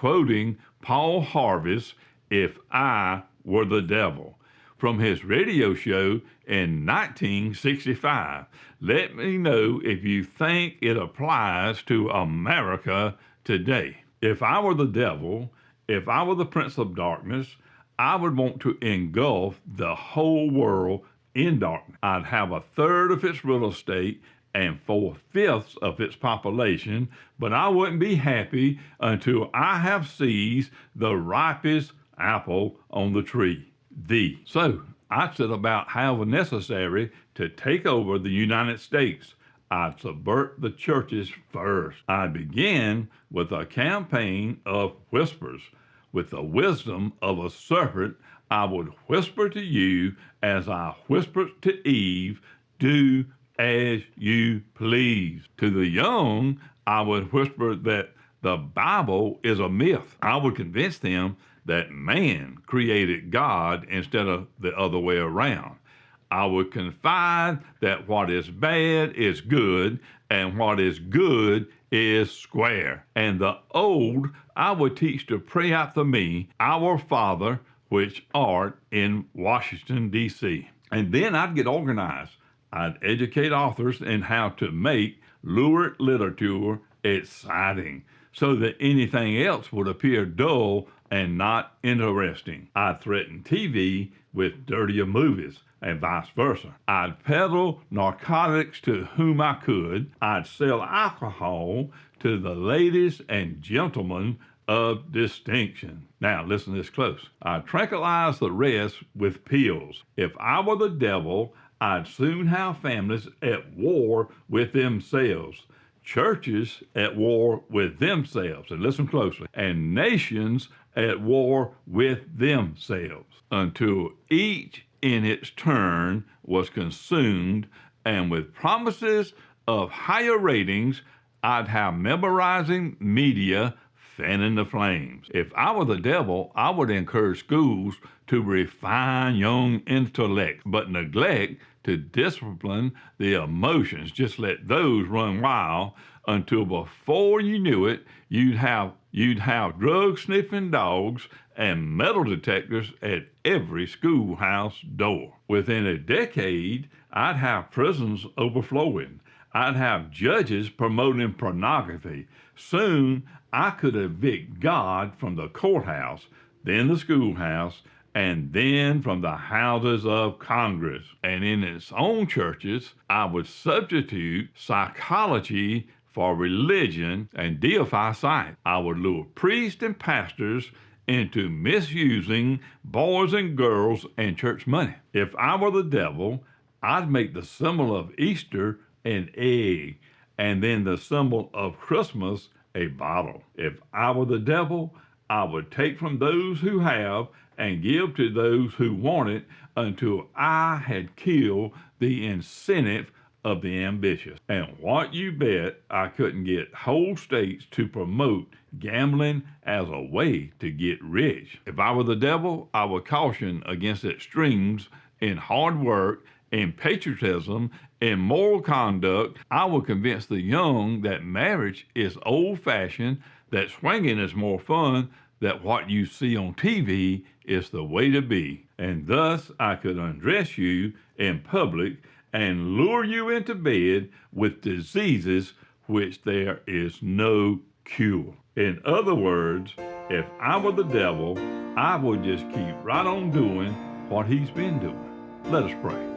quoting Paul Harvey's If I Were the Devil from his radio show in 1965. Let me know if you think it applies to America today. If I were the devil, if I were the prince of darkness, I would want to engulf the whole world in darkness. I'd have a third of its real estate and 4/5 of its population, but I wouldn't be happy until I have seized the ripest apple on the tree. So I'd set about however necessary to take over the United States. I'd subvert the churches first. I'd begin with a campaign of whispers. With the wisdom of a serpent, I would whisper to you as I whispered to Eve, do as you please. To the young, I would whisper that the Bible is a myth. I would convince them that man created God instead of the other way around. I would confide that what is bad is good and what is good is square. And the old I would teach to pray after me, Our Father, which art in Washington, D.C. And then I'd get organized. I'd educate authors in how to make lurid literature exciting so that anything else would appear dull and not interesting. I'd threaten TV with dirtier movies and vice versa. I'd peddle narcotics to whom I could. I'd sell alcohol to the ladies and gentlemen of distinction. Now, listen to this close. I'd tranquilize the rest with pills. If I were the devil, I'd soon have families at war with themselves, churches at war with themselves, and listen closely, and nations at war with themselves, until each in its turn was consumed, and with promises of higher ratings, I'd have memorizing media fanning the flames. If I were the devil, I would encourage schools to refine young intellect, but neglect to discipline the emotions. Just let those run wild until before you knew it, you'd have drug-sniffing dogs and metal detectors at every schoolhouse door. Within a decade, I'd have prisons overflowing. I'd have judges promoting pornography. Soon, I could evict God from the courthouse, then the schoolhouse, and then from the houses of Congress. And in its own churches, I would substitute psychology for religion and deify science. I would lure priests and pastors into misusing boys and girls and church money. If I were the devil, I'd make the symbol of Easter an egg, and then the symbol of Christmas a bottle. If I were the devil, I would take from those who have and give to those who want it until I had killed the incentive of the ambitious. And what you bet I couldn't get whole states to promote gambling as a way to get rich. If I were the devil, I would caution against extremes in hard work, in patriotism, in moral conduct. I would convince the young that marriage is old-fashioned, that swinging is more fun, that what you see on TV is the way to be. And thus I could undress you in public and lure you into bed with diseases which there is no cure. In other words, if I were the devil, I would just keep right on doing what he's been doing. Let us pray.